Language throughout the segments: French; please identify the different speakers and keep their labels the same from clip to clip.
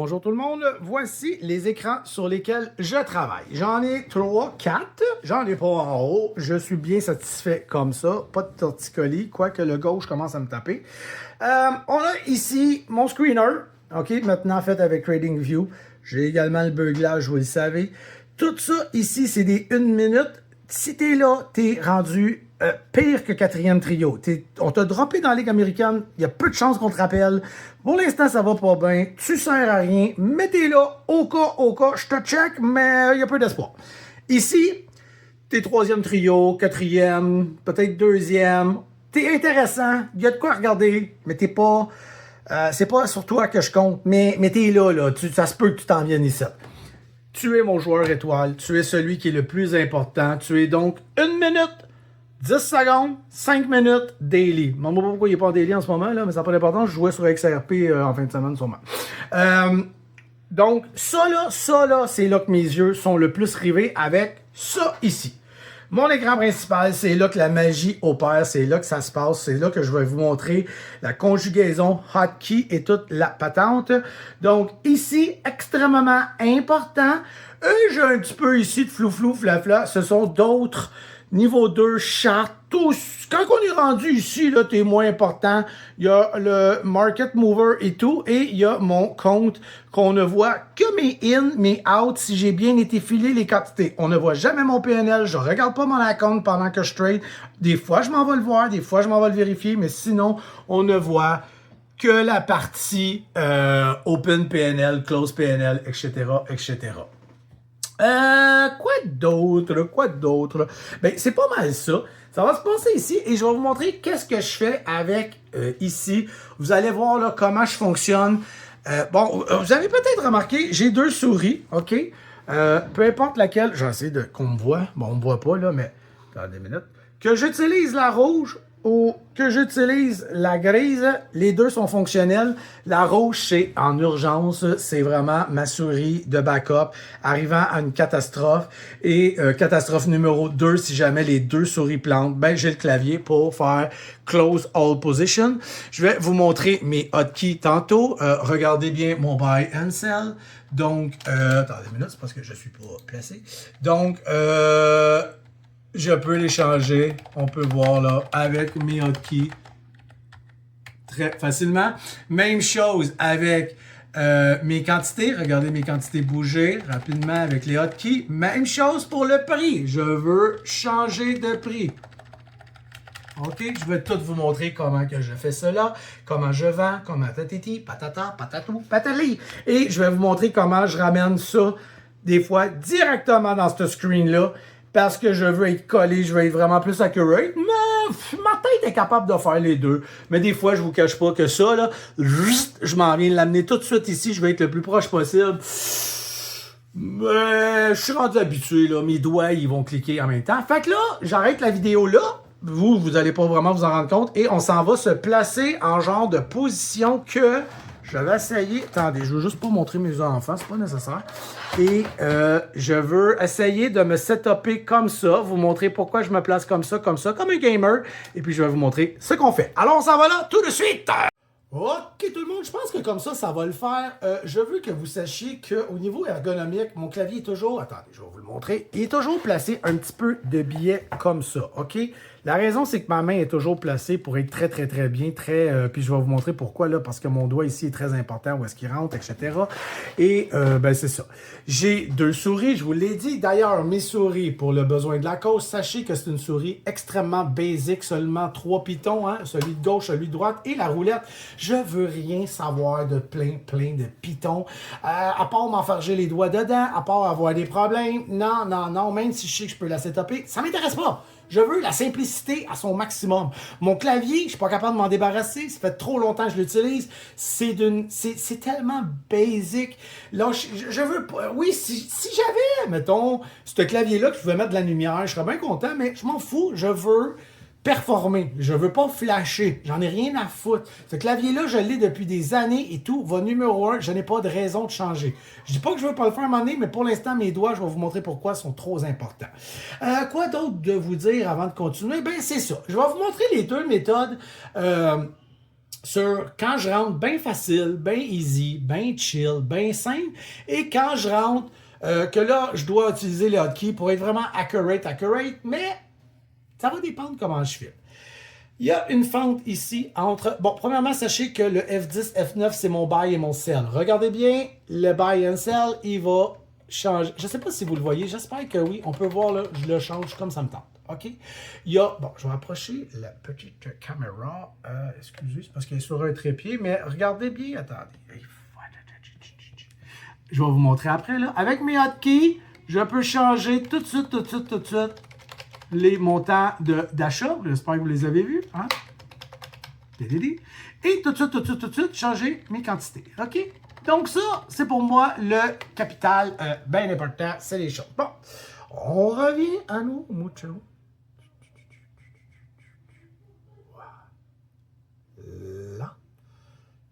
Speaker 1: Bonjour tout le monde, voici les écrans sur lesquels je travaille. J'en ai 3, 4, j'en ai pas en haut, je suis bien satisfait comme ça, pas de torticolis, quoique le gauche commence à me taper. On a ici mon screener, ok, maintenant fait avec TradingView. J'ai également le beuglage, vous le savez. Tout ça ici, c'est des 1 minute. Si t'es là, t'es rendu pire que 4e trio. On t'a droppé dans la Ligue américaine, il y a peu de chances qu'on te rappelle. Pour l'instant, ça va pas bien, tu sers à rien, mais t'es là, au cas, je te check, mais il y a peu d'espoir. Ici, t'es 3e trio, 4e, peut-être 2e. T'es intéressant, il y a de quoi regarder, mais t'es pas... c'est pas sur toi que je compte, mais t'es là, ça se peut que tu t'en viennes ici. Tu es mon joueur étoile, tu es celui qui est le plus important, tu es donc 1 minute, 10 secondes, 5 minutes, daily. Je ne sais pas pourquoi il n'est pas en daily en ce moment, là, mais ça n'a pas d'importance, je jouais sur XRP en fin de semaine sûrement. Donc, ça là, c'est là que mes yeux sont le plus rivés avec ça ici. Mon écran principal, c'est là que la magie opère, c'est là que ça se passe, c'est là que je vais vous montrer la conjugaison hotkey et toute la patente. Donc ici, extrêmement important. J'ai un petit peu ici de flou-flou, flafla, ce sont d'autres niveau 2 charts, tous. Quand on est rendu ici, là, t'es moins important. Il y a le market mover et tout, et il y a mon compte qu'on ne voit que mes in, mes out, si j'ai bien été filé les quantités. On ne voit jamais mon PNL, je regarde pas mon account pendant que je trade. Des fois, je m'en vais le voir, des fois, je m'en vais le vérifier, mais sinon, on ne voit que la partie open PNL, close PNL, etc., etc. Quoi d'autre? Ben, c'est pas mal ça. Ça va se passer ici et je vais vous montrer qu'est-ce que je fais avec ici. Vous allez voir là comment je fonctionne. Bon, vous avez peut-être remarqué, j'ai 2 souris, ok? Peu importe laquelle, j'essaie de qu'on me voit. Bon, on me voit pas là, mais attendez une minute. Que j'utilise la rouge ou que j'utilise la grise, les deux sont fonctionnels. La rouge, c'est en urgence, c'est vraiment ma souris de backup arrivant à une catastrophe. Et catastrophe numéro 2, si jamais les 2 souris plantent, ben j'ai le clavier pour faire close all position. Je vais vous montrer mes hotkeys tantôt. Regardez bien mon buy and sell. Donc, attendez une minute, c'est parce que je suis pas placé. Donc, je peux les changer, on peut voir là, avec mes hotkeys très facilement. Même chose avec mes quantités. Regardez mes quantités bouger rapidement avec les hotkeys. Même chose pour le prix. Je veux changer de prix. OK, je vais tout vous montrer comment que je fais cela, comment je vends, comment tatiti, patata, patatou, patali. Et je vais vous montrer comment je ramène ça, des fois, directement dans ce screen-là, parce que je veux être collé, je veux être vraiment plus accurate, mais ma tête est capable de faire les deux. Mais des fois, je vous cache pas que ça, là, je m'en viens de l'amener tout de suite ici, je vais être le plus proche possible. Mais je suis rendu habitué, là, mes doigts, ils vont cliquer en même temps. Fait que là, j'arrête la vidéo là. Vous allez pas vraiment vous en rendre compte. Et on s'en va se placer en genre de position que je vais essayer. Attendez, je veux juste pas montrer mes enfants, c'est pas nécessaire. Et je veux essayer de me setuper comme ça, vous montrer pourquoi je me place comme ça, comme un gamer. Et puis je vais vous montrer ce qu'on fait. Alors on s'en va là tout de suite! Ok tout le monde, je pense que comme ça va le faire. Je veux que vous sachiez qu'au niveau ergonomique, mon clavier est toujours, attendez, je vais vous le montrer, il est toujours placé un petit peu de biais comme ça, ok? La raison, c'est que ma main est toujours placée pour être très bien, puis je vais vous montrer pourquoi, là, parce que mon doigt ici est très important, où est-ce qu'il rentre, etc. Et, ben, c'est ça. J'ai 2 souris, je vous l'ai dit. D'ailleurs, mes souris, pour le besoin de la cause, sachez que c'est une souris extrêmement basique, seulement 3 pitons, hein, celui de gauche, celui de droite, et la roulette. Je veux rien savoir de plein de pitons, à part m'enfarger les doigts dedans, à part avoir des problèmes. Non, même si je sais que je peux la setuper, ça m'intéresse pas. Je veux la simplicité à son maximum. Mon clavier, je suis pas capable de m'en débarrasser. Ça fait trop longtemps que je l'utilise. C'est tellement basic. Là, je veux pas... Oui, si j'avais, mettons, ce clavier-là que je pouvais mettre de la lumière, je serais bien content, mais je m'en fous. Je veux performer. Je veux pas flasher. J'en ai rien à foutre. Ce clavier-là, je l'ai depuis des années et tout va numéro 1. Je n'ai pas de raison de changer. Je dis pas que je veux pas le faire à un moment donné, mais pour l'instant, mes doigts, je vais vous montrer pourquoi ils sont trop importants. Quoi d'autre de vous dire avant de continuer? Ben, c'est ça. Je vais vous montrer les 2 méthodes sur quand je rentre bien facile, bien easy, bien chill, bien simple, et quand je rentre, que là, je dois utiliser les hotkeys pour être vraiment accurate, mais ça va dépendre comment je file. Il y a une fente ici entre... Bon, premièrement, sachez que le F10, F9, c'est mon buy et mon sell. Regardez bien, le buy and sell, il va changer. Je ne sais pas si vous le voyez, j'espère que oui. On peut voir, là, je le change comme ça me tente. OK? Il y a... Bon, je vais approcher la petite caméra. Excusez, c'est parce qu'elle est sur un trépied, mais regardez bien. Attendez. Je vais vous montrer après, là. Avec mes hotkeys, je peux changer tout de suite les montants d'achat. J'espère que vous les avez vus. Hein? Et tout de suite, changer mes quantités. OK? Donc ça, c'est pour moi le capital bien important. C'est les choses. Bon, on revient à nos moutons. Là.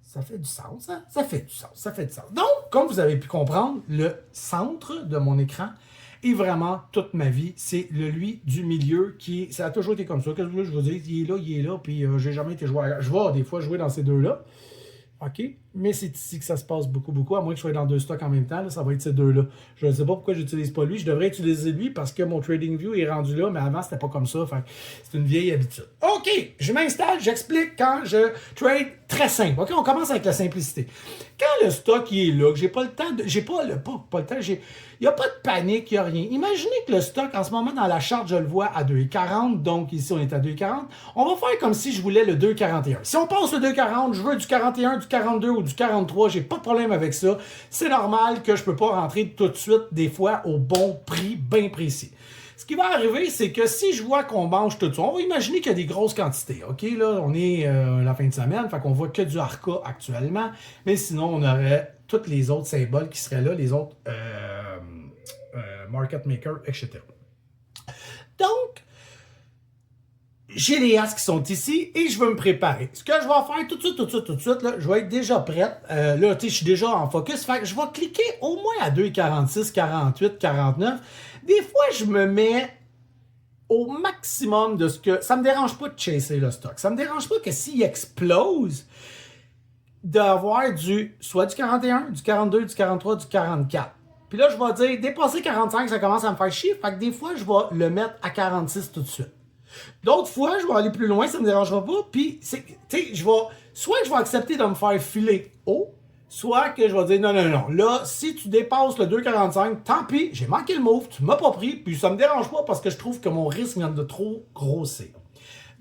Speaker 1: Ça fait du sens, hein? Ça fait du sens. Donc, comme vous avez pu comprendre, le centre de mon écran et vraiment, toute ma vie, c'est lui du milieu qui... Ça a toujours été comme ça. Qu'est-ce que je vous dis? Il est là, puis j'ai jamais été joué. Je vais des fois jouer dans ces deux-là. OK? Mais c'est ici que ça se passe beaucoup. À moins que je sois dans deux stocks en même temps, là, ça va être ces deux-là. Je ne sais pas pourquoi je n'utilise pas lui. Je devrais utiliser lui parce que mon TradingView est rendu là, mais avant, c'était pas comme ça. C'est une vieille habitude. OK! Je m'installe, j'explique quand je trade très simple. OK? On commence avec la simplicité. Quand le stock il est là, que j'ai pas le temps de. J'ai pas le temps. Il n'y a pas de panique, il n'y a rien. Imaginez que le stock, en ce moment, dans la charte, je le vois à 2,40. Donc, ici, on est à 2,40. On va faire comme si je voulais le 2,41. Si on passe le 2,40, je veux du 41, du 42 ou du 43. J'ai pas de problème avec ça. C'est normal que je peux pas rentrer tout de suite, des fois, au bon prix bien précis. Ce qui va arriver, c'est que si je vois qu'on mange tout ça, on va imaginer qu'il y a des grosses quantités. OK, là, on est la fin de semaine, fait qu'on voit que du Arca actuellement. Mais sinon, on aurait tous les autres symboles qui seraient là, les autres market makers, etc. Donc, j'ai les as qui sont ici et je veux me préparer. Ce que je vais faire tout de suite, là, je vais être déjà prête. Là, je suis déjà en focus. Fait que je vais cliquer au moins à 2,46, 48, 49. Des fois, je me mets au maximum de ce que... Ça me dérange pas de chasser le stock. Ça me dérange pas que s'il explose, d'avoir soit du 41, du 42, du 43, du 44. Puis là, je vais dire, dépasser 45, ça commence à me faire chier. Fait que des fois, je vais le mettre à 46 tout de suite. D'autres fois, je vais aller plus loin, ça ne me dérangera pas. Puis, soit je vais accepter de me faire filer haut, soit que je vais dire non. Là, si tu dépasses le 2,45, tant pis, j'ai manqué le move, tu m'as pas pris, puis ça me dérange pas parce que je trouve que mon risque vient de trop grossir.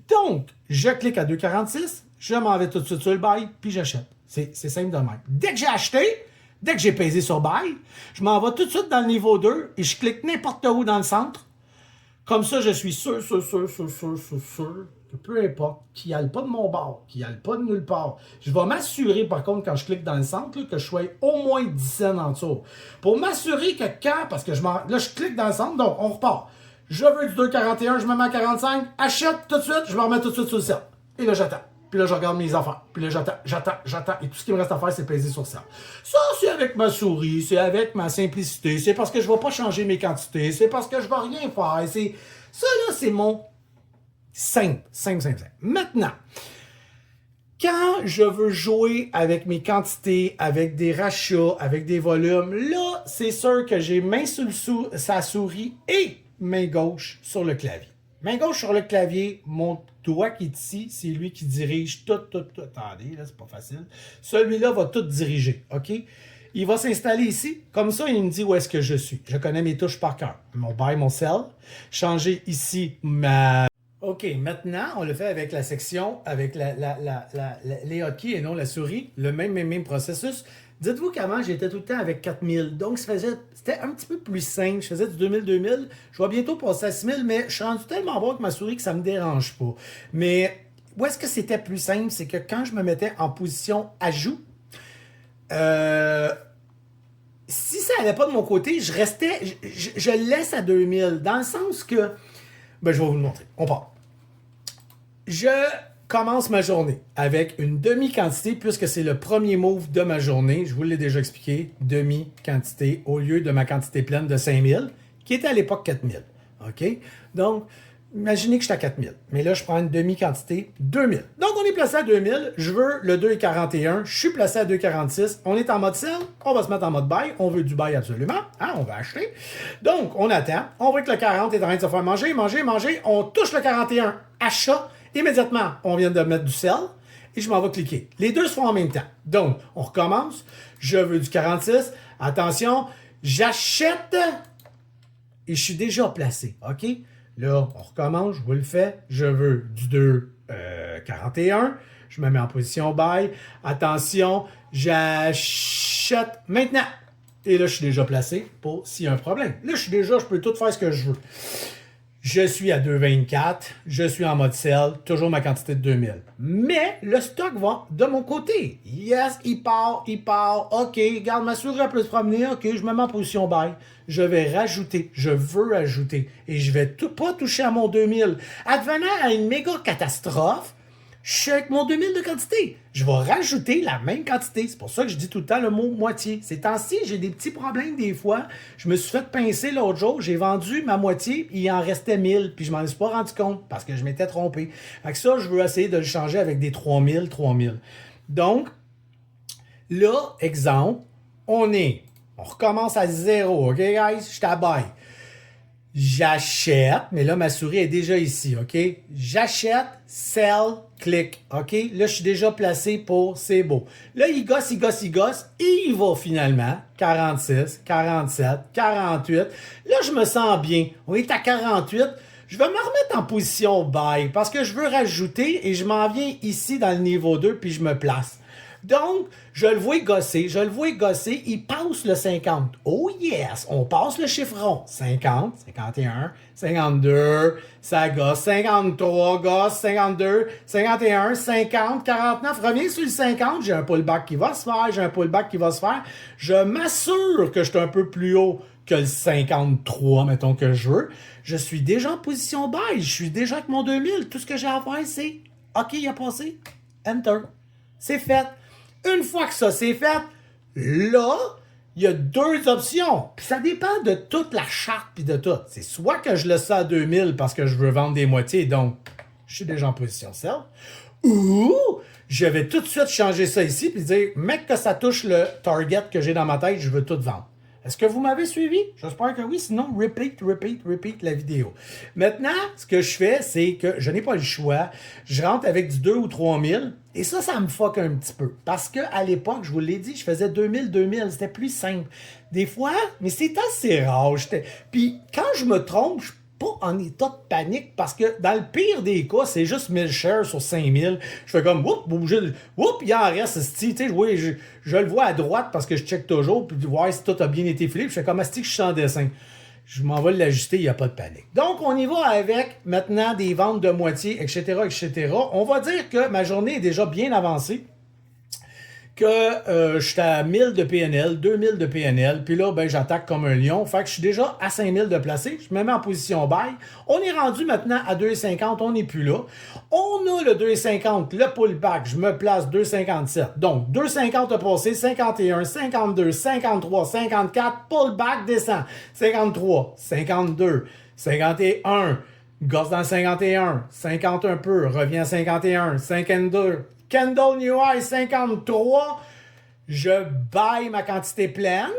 Speaker 1: Donc, je clique à 2,46, je m'en vais tout de suite sur le buy, puis j'achète. C'est simple de même. Dès que j'ai acheté, dès que j'ai pesé sur buy, je m'en vais tout de suite dans le niveau 2 et je clique n'importe où dans le centre. Comme ça, je suis sûr que peu importe, qu'il n'y aille pas de mon bord, qu'il n'y aille pas de nulle part. Je vais m'assurer, par contre, quand je clique dans le centre, là, que je sois au moins 10 cents en dessous. Pour m'assurer que parce que là, je clique dans le centre, donc on repart. Je veux du 2,41, je me mets à 45, achète tout de suite, je me remets tout de suite sur le sell. Et là, j'attends. Puis là, je regarde mes affaires. Puis là, j'attends. Et tout ce qui me reste à faire, c'est peser sur ça. Ça, c'est avec ma souris, c'est avec ma simplicité. C'est parce que je ne vais pas changer mes quantités. C'est parce que je ne vais rien faire. Ça, là, c'est mon simple. Maintenant, quand je veux jouer avec mes quantités, avec des rachats, avec des volumes, là, c'est sûr que j'ai main sur sa souris et main gauche sur le clavier. Main gauche sur le clavier, mon doigt qui est ici, c'est lui qui dirige tout. Attendez, là, c'est pas facile. Celui-là va tout diriger, OK? Il va s'installer ici. Comme ça, il me dit où est-ce que je suis. Je connais mes touches par cœur. Mon buy, mon sell. Changer ici ma... OK, maintenant, on le fait avec la section, avec les hotkeys et non la souris. Le même processus. Dites-vous qu'avant, j'étais tout le temps avec 4000. Donc, c'était un petit peu plus simple. Je faisais du 2000-2000. Je vais bientôt passer à 6000, mais je suis rendu tellement bon avec ma souris que ça ne me dérange pas. Mais où est-ce que c'était plus simple? C'est que quand je me mettais en position ajout, si ça n'allait pas de mon côté, je restais, je laisse à 2000. Dans le sens que, je vais vous le montrer. On part. Je commence ma journée avec une demi-quantité, puisque c'est le premier move de ma journée. Je vous l'ai déjà expliqué. Demi-quantité au lieu de ma quantité pleine de 5000, qui était à l'époque 4000. OK? Donc, Imaginez que je suis à 4000. Mais là, je prends une demi-quantité, 2000. Donc, on est placé à 2000. Je veux le 2,41. Je suis placé à 2,46. On est en mode sell. On va se mettre en mode buy. On veut du buy absolument. Hein, on va acheter. Donc, on attend. On voit que le 40 est en train de se faire manger, manger, manger. On touche le 41. Achat. Immédiatement, on vient de mettre du sell. Et je m'en vais cliquer. Les deux se font en même temps. Donc, on recommence. Je veux du 46. Attention, j'achète. Et je suis déjà placé. OK? Là, on recommence, je vous le fais. Je veux du 2,41. Je me mets en position buy. Attention, j'achète maintenant. Et là, je suis déjà placé pour s'il y a un problème. Là, je peux tout faire ce que je veux. Je suis à 2,24. Je suis en mode sell. Toujours ma quantité de 2000. Mais le stock va de mon côté. Yes, il part. OK, regarde, ma souris peut se promener. OK, je me mets en position buy. Je vais rajouter. Je veux ajouter. Et je vais pas toucher à mon 2000. Advenant à une méga catastrophe, je suis avec mon 2000 de quantité. Je vais rajouter la même quantité. C'est pour ça que je dis tout le temps le mot moitié. Ces temps-ci, j'ai des petits problèmes des fois. Je me suis fait pincer l'autre jour. J'ai vendu ma moitié, il en restait 1000. Puis je m'en suis pas rendu compte parce que je m'étais trompé. Fait que ça, je veux essayer de le changer avec des 3000. Donc, là, exemple, on recommence à zéro. OK, guys? Je t'abaille. J'achète, mais là, ma souris est déjà ici, OK? J'achète, sell, click, OK? Là, je suis déjà placé pour c'est beau. Là, il gosse, et il va finalement 46, 47, 48. Là, je me sens bien. On est à 48. Je vais me remettre en position buy parce que je veux rajouter et je m'en viens ici dans le niveau 2 puis je me place. Donc, je le vois gosser, il passe le 50. Oh yes, on passe le chiffron. 50, 51, 52, ça gosse, 53, gosse, 52, 51, 50, 49, reviens sur le 50, j'ai un pullback qui va se faire, je m'assure que je suis un peu plus haut que le 53, mettons que je veux. Je suis déjà en position buy, je suis déjà avec mon 2000. Tout ce que j'ai à faire, c'est OK, il a passé, Enter. C'est fait. Une fois que ça c'est fait, là, il y a deux options. Puis ça dépend de toute la charte puis de tout. C'est soit que je laisse ça à 2000 parce que je veux vendre des moitiés, donc je suis déjà en position sell. Ou je vais tout de suite changer ça ici puis dire, mec, que ça touche le target que j'ai dans ma tête, je veux tout vendre. Est-ce que vous m'avez suivi? J'espère que oui, sinon, repeat la vidéo. Maintenant, ce que je fais, c'est que je n'ai pas le choix. Je rentre avec du 2 ou 3000 et ça me fuck un petit peu. Parce qu'à l'époque, je vous l'ai dit, je faisais 2000, c'était plus simple. Des fois, mais c'est assez rare. Puis quand je me trompe, je pas en état de panique parce que dans le pire des cas, c'est juste 1000 shares sur 5000. Je fais comme, il en reste, tu sais, je le vois à droite parce que je check toujours, puis voir si tout a bien été filé, puis je fais comme, est-ce que je suis en dessin? Je m'en vais l'ajuster, il n'y a pas de panique. Donc, on y va avec maintenant des ventes de moitié, etc. On va dire que ma journée est déjà bien avancée. Que je suis à 1000 de PNL, 2000 de PNL, puis là, ben, j'attaque comme un lion. Fait que je suis déjà à 5000 de placé. Je me mets en position buy. On est rendu maintenant à 2,50. On n'est plus là. On a le 2,50, le pullback. Je me place 2,57. Donc, 2,50 a passé, 51, 52, 53, 54, pullback descend. 53, 52, 51, gosse dans 51, 50 un peu, revient à 51, 52, Candle New High 53, je buy ma quantité pleine,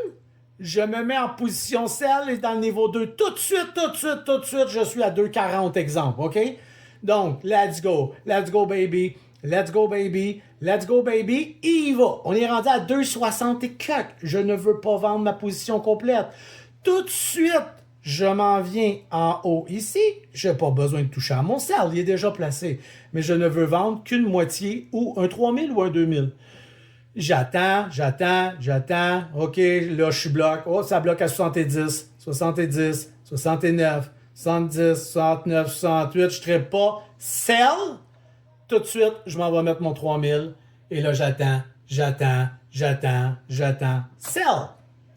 Speaker 1: je me mets en position sell et dans le niveau 2, tout de suite, je suis à 2,40 exemple, OK? Donc, let's go baby, il va. On est rendu à 2,60 et quelques. Je ne veux pas vendre ma position complète. Tout de suite, je m'en viens en haut ici. Je n'ai pas besoin de toucher à mon sell. Il est déjà placé. Mais je ne veux vendre qu'une moitié ou un 3000 ou un 2000. J'attends. OK, là, je suis bloqué. Oh, ça bloque à 70, 69, 70, 69, 68. Je ne serai pas sell. Tout de suite, je m'en vais mettre mon 3000. Et là, j'attends. Sell.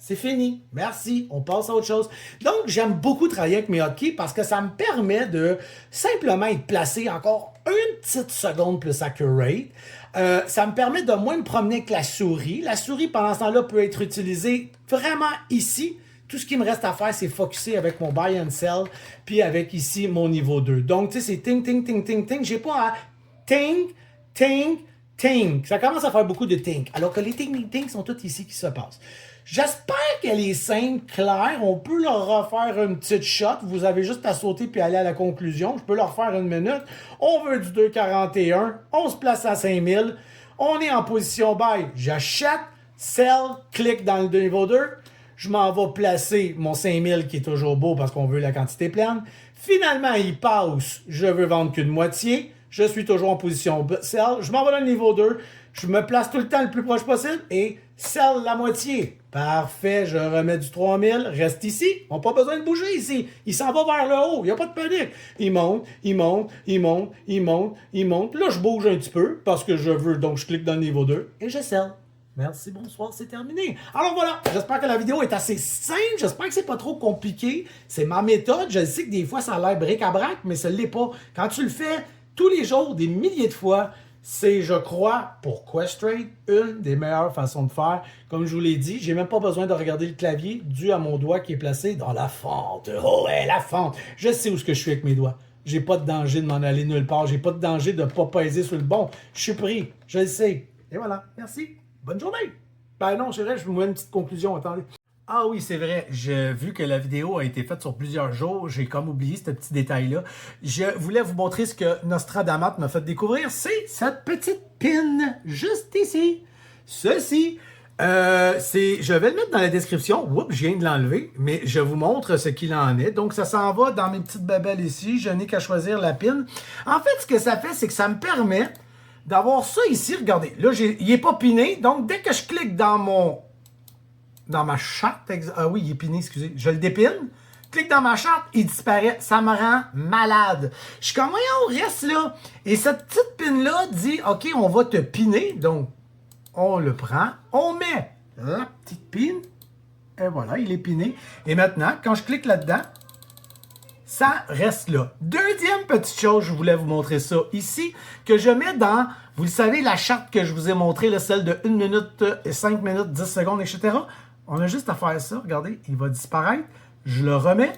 Speaker 1: C'est fini. Merci. On passe à autre chose. Donc, j'aime beaucoup travailler avec mes hotkeys parce que ça me permet de simplement être placé encore une petite seconde plus accurate. Ça me permet de moins me promener avec la souris. La souris, pendant ce temps-là, peut être utilisée vraiment ici. tout ce qui me reste à faire, c'est focusser avec mon buy and sell, puis avec ici mon niveau 2. Donc, tu sais, c'est ting, ting, ting, ting, ting. J'ai pas à ting, ting, ting. Ça commence à faire beaucoup de ting. Alors que les ting, ting, ting sont toutes ici qui se passent. J'espère qu'elle est simple, claire. On peut leur refaire une petite shot. Vous avez juste à sauter puis aller à la conclusion. Je peux leur faire une minute. On veut du 2,41. On se place à 5000. On est en position buy. J'achète, sell, clique dans le niveau 2. Je m'en vais placer mon 5000 qui est toujours beau parce qu'on veut la quantité pleine. Finalement, il passe. Je veux vendre qu'une moitié. Je suis toujours en position sell. Je m'en vais dans le niveau 2. Je me place tout le temps le plus proche possible et sell la moitié. Parfait, je remets du 3000, reste ici. On n'a pas besoin de bouger ici. Il s'en va vers le haut, il n'y a pas de panique. Il monte, il monte, il monte, il monte, il monte. Là, je bouge un petit peu parce que je veux, donc je clique dans le niveau 2 et je sell. Merci, bonsoir, c'est terminé. Alors voilà, j'espère que la vidéo est assez simple, j'espère que c'est pas trop compliqué. C'est ma méthode, je sais que des fois ça a l'air bric-à-brac, mais ça ne l'est pas. Quand tu le fais tous les jours, des milliers de fois, c'est, je crois, pour Questrade, une des meilleures façons de faire. Comme je vous l'ai dit, j'ai même pas besoin de regarder le clavier dû à mon doigt qui est placé dans la fente. Oh ouais, la fente! Je sais où ce que je suis avec mes doigts. J'ai pas de danger de m'en aller nulle part. J'ai pas de danger de pas peser sur le bon. Je suis pris. Je le sais. Et voilà. Merci. Bonne journée. Ben non, c'est vrai, je vous mets une petite conclusion. Attendez. Ah oui, c'est vrai. Vu que la vidéo a été faite sur plusieurs jours, j'ai comme oublié ce petit détail-là. Je voulais vous montrer ce que Nostradamus m'a fait découvrir. C'est cette petite pin juste ici. Ceci. Je vais le mettre dans la description. Oups, je viens de l'enlever, mais je vous montre ce qu'il en est. Donc, ça s'en va dans mes petites babelles ici. Je n'ai qu'à choisir la pin. En fait, ce que ça fait, c'est que ça me permet d'avoir ça ici. Regardez, là, il n'est pas piné. Donc, dès que je clique dans ma charte, ah oui, il est piné, excusez, je le dépine, clique dans ma charte, il disparaît, ça me rend malade. Je suis comme, voyons, reste là. Et cette petite pin-là dit, OK, on va te piner, donc on le prend, on met la petite pin, et voilà, il est piné. Et maintenant, quand je clique là-dedans, ça reste là. Deuxième petite chose, je voulais vous montrer ça ici, que je mets dans, vous le savez, la charte que je vous ai montrée, là, celle de 1 minute, 5 minutes, 10 secondes, etc., on a juste à faire ça. Regardez, il va disparaître. Je le remets.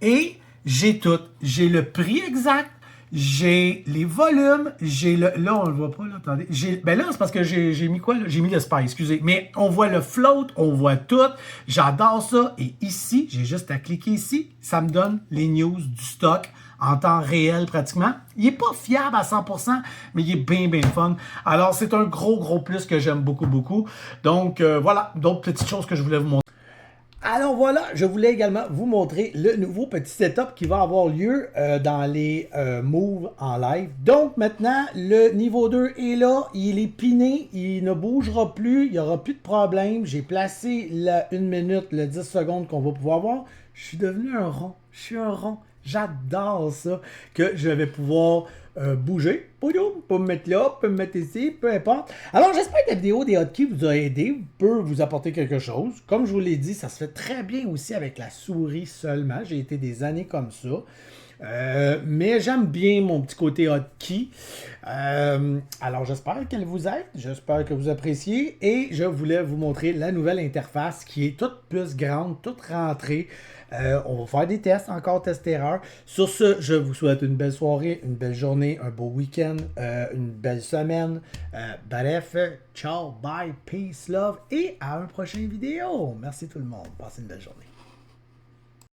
Speaker 1: Et j'ai tout. J'ai le prix exact. J'ai les volumes. J'ai le... Là, on le voit pas. Là, attendez. Ben là, c'est parce que j'ai mis quoi? J'ai mis le SPY, excusez. Mais on voit le float. On voit tout. J'adore ça. Et ici, j'ai juste à cliquer ici. Ça me donne les news du stock en temps réel pratiquement. Il n'est pas fiable à 100%, mais il est bien, bien fun. Alors, c'est un gros plus que j'aime beaucoup, beaucoup. Donc, voilà, d'autres petites choses que je voulais vous montrer. Alors voilà, je voulais également vous montrer le nouveau petit setup qui va avoir lieu dans les moves en live. Donc maintenant, le niveau 2 est là, il est piné, il ne bougera plus, il n'y aura plus de problème. J'ai placé la 1 minute, le 10 secondes qu'on va pouvoir voir. Je suis devenu un rond, je suis un rond. J'adore ça, que je vais pouvoir bouger. Peut me mettre là, peut me mettre ici, peu importe. Alors, j'espère que la vidéo des hotkeys vous a aidé, peut vous apporter quelque chose. Comme je vous l'ai dit, ça se fait très bien aussi avec la souris seulement. J'ai été des années comme ça. Mais j'aime bien mon petit côté hotkey. Alors, j'espère qu'elle vous aide. J'espère que vous appréciez. Et je voulais vous montrer la nouvelle interface qui est toute plus grande, toute rentrée. On va faire des tests, encore test-erreur. Sur ce, je vous souhaite une belle soirée, une belle journée, un beau week-end, une belle semaine. Bref, ciao, bye, peace, love et à une prochaine vidéo. Merci tout le monde. Passez une belle journée.